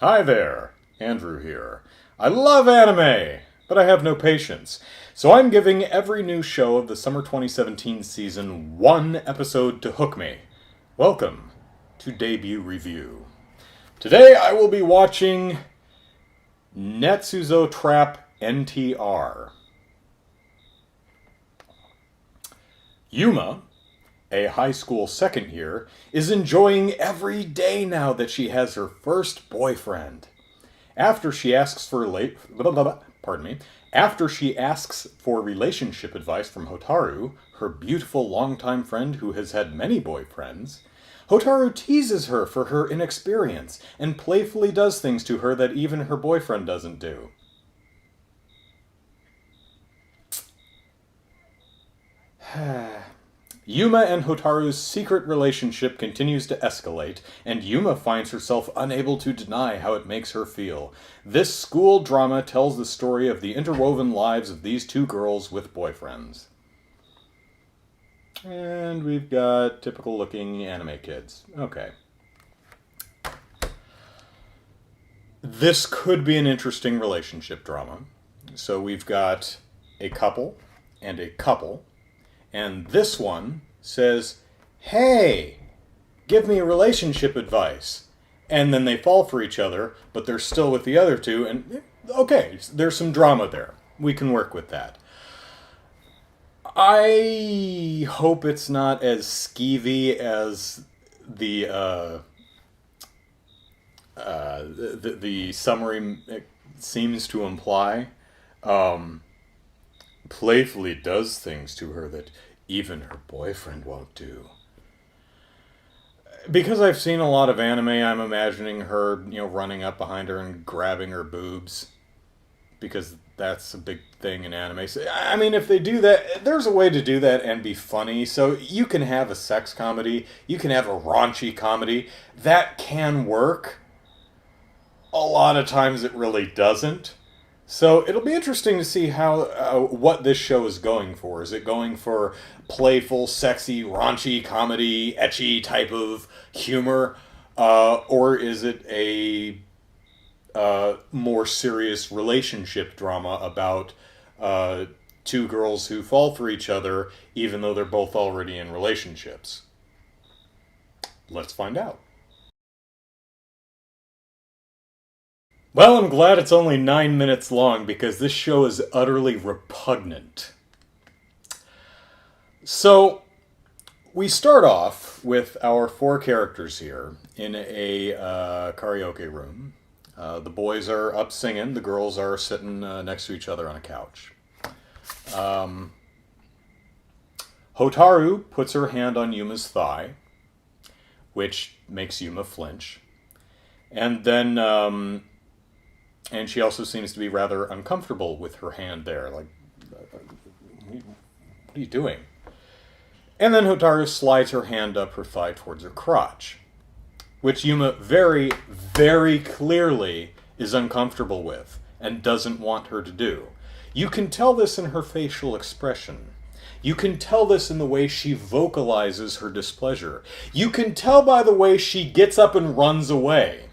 Hi there, Andrew here. I love anime, but I have no patience. So I'm giving every new show of the summer 2017 season one episode to hook me. Welcome to Debut Review. Today I will be watching Netsuzou Trap NTR. Yuma, a high school second year, is enjoying every day now that she has her first boyfriend. After she asks for relationship advice from Hotaru, her beautiful longtime friend who has had many boyfriends, Hotaru teases her for her inexperience and playfully does things to her that even her boyfriend doesn't do. Yuma and Hotaru's secret relationship continues to escalate, and Yuma finds herself unable to deny how it makes her feel. This school drama tells the story of the interwoven lives of these two girls with boyfriends. And we've got typical looking anime kids. Okay. This could be an interesting relationship drama. So we've got a couple and a couple. And this one says, hey, give me relationship advice. And then they fall for each other, but they're still with the other two. And okay, there's some drama there. We can work with that. I hope it's not as skeevy as the summary seems to imply. Playfully does things to her that even her boyfriend won't do. Because I've seen a lot of anime, I'm imagining her, running up behind her and grabbing her boobs. Because that's a big thing in anime. So, I mean, if they do that, there's a way to do that and be funny. So you can have a sex comedy, you can have a raunchy comedy. That can work. A lot of times it really doesn't. So it'll be interesting to see how what this show is going for. Is it going for playful, sexy, raunchy, comedy, ecchi type of humor? Or is it a more serious relationship drama about two girls who fall for each other even though they're both already in relationships? Let's find out. Well, I'm glad it's only 9 minutes long because this show is utterly repugnant. So, we start off with our four characters here in a karaoke room. The boys are up singing, the girls are sitting next to each other on a couch. Hotaru puts her hand on Yuma's thigh, which makes Yuma flinch. And then... and she also seems to be rather uncomfortable with her hand there. Like, what are you doing? And then Hotaru slides her hand up her thigh towards her crotch, which Yuma very, very clearly is uncomfortable with and doesn't want her to do. You can tell this in her facial expression. You can tell this in the way she vocalizes her displeasure. You can tell by the way she gets up and runs away.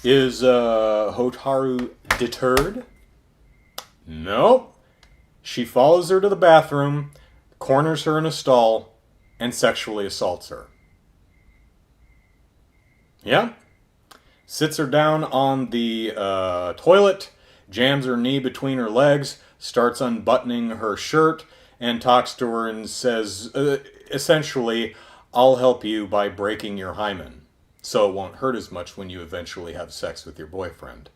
Is Hotaru deterred? Nope. She follows her to the bathroom, corners her in a stall, and sexually assaults her. Yeah? Sits her down on the toilet, jams her knee between her legs, starts unbuttoning her shirt, and talks to her and says, essentially, I'll help you by breaking your hymen, so it won't hurt as much when you eventually have sex with your boyfriend.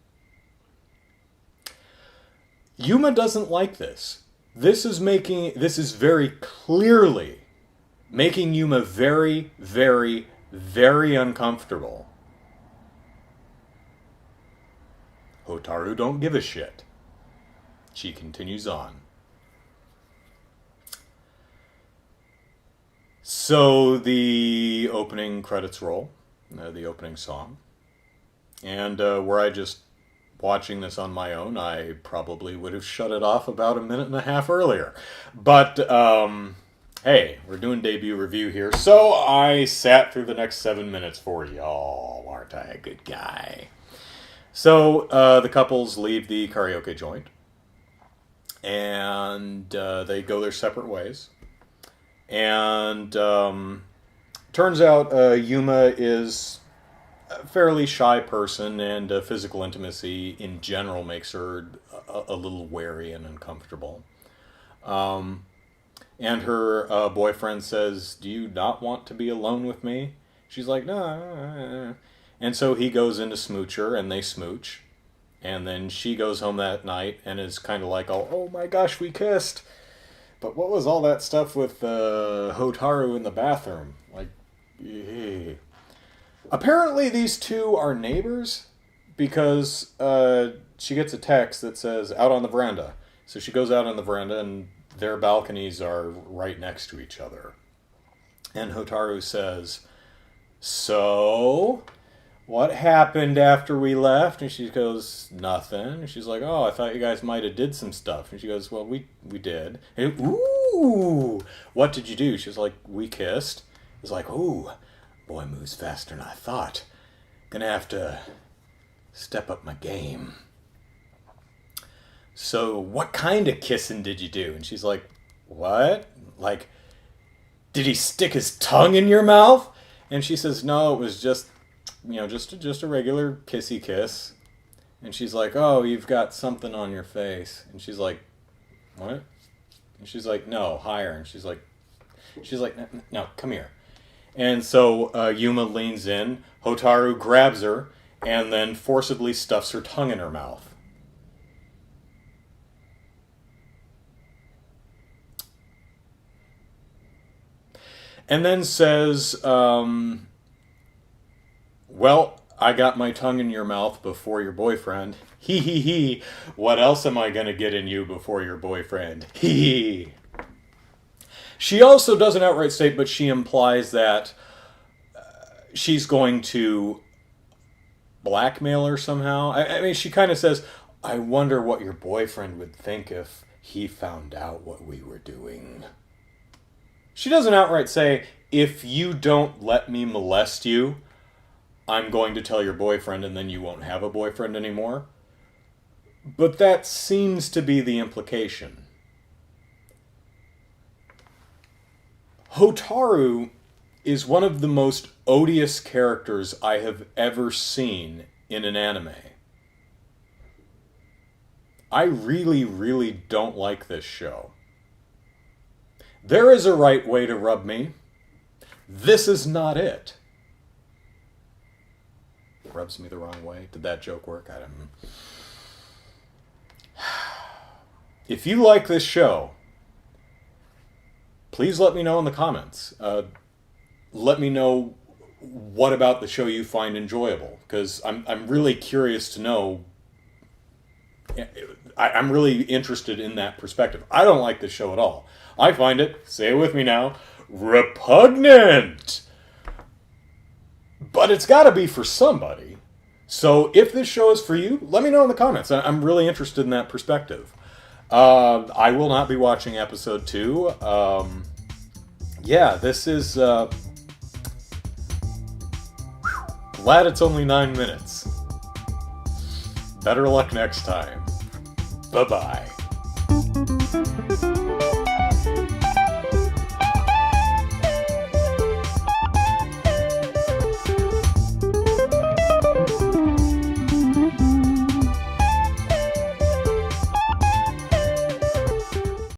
Yuma doesn't like this. This is very clearly making Yuma very, very, very uncomfortable. Hotaru don't give a shit. She continues on. So the opening credits roll. The opening song. And were I just watching this on my own, I probably would have shut it off about a minute and a half earlier. But Hey, we're doing debut review here, so I sat through the next 7 minutes for y'all. Aren't I a good guy? So the couples leave the karaoke joint, and they go their separate ways. And turns out Yuma is a fairly shy person, and physical intimacy in general makes her a little wary and uncomfortable. And her boyfriend says, "Do you not want to be alone with me?" She's like, "No." And so he goes into smoocher, and they smooch. And then she goes home that night and is kind of like, "Oh my gosh, we kissed. But what was all that stuff with Hotaru in the bathroom?" Like, ew. Apparently these two are neighbors because she gets a text that says, "Out on the veranda." So she goes out on the veranda, and their balconies are right next to each other. And Hotaru says, "So, what happened after we left?" And she goes, "Nothing." And she's like, "Oh, I thought you guys might have did some stuff." And she goes, "Well, we did." And, "Ooh, what did you do?" She's like, "We kissed." It's like, "Ooh, boy moves faster than I thought. Gonna have to step up my game." "So, what kind of kissing did you do?" And she's like, "What? Like, did he stick his tongue in your mouth?" And she says, "No, it was just, just a regular kissy kiss." And she's like, "Oh, you've got something on your face." And she's like, "What?" And she's like, "No, higher." And she's like, "No, come here." And so Yuma leans in, Hotaru grabs her, and then forcibly stuffs her tongue in her mouth. And then says, "Well, I got my tongue in your mouth before your boyfriend. Hee hee hee. What else am I going to get in you before your boyfriend? Hee hee." She also doesn't outright state, but she implies that she's going to blackmail her somehow. I mean, she kind of says, "I wonder what your boyfriend would think if he found out what we were doing." She doesn't outright say, "If you don't let me molest you, I'm going to tell your boyfriend and then you won't have a boyfriend anymore." But that seems to be the implication. Hotaru is one of the most odious characters I have ever seen in an anime. I really, really don't like this show. There is a right way to rub me. This is not it. Rubs me the wrong way. Did that joke work? I don't know. If you like this show, please let me know in the comments. Let me know what about the show you find enjoyable, because I'm really curious to know. I'm really interested in that perspective. I don't like this show at all. I find it, say it with me now, repugnant. But it's got to be for somebody. So if this show is for you, let me know in the comments. I'm really interested in that perspective. I will not be watching episode 2. This is... glad it's only 9 minutes. Better luck next time. Bye-bye.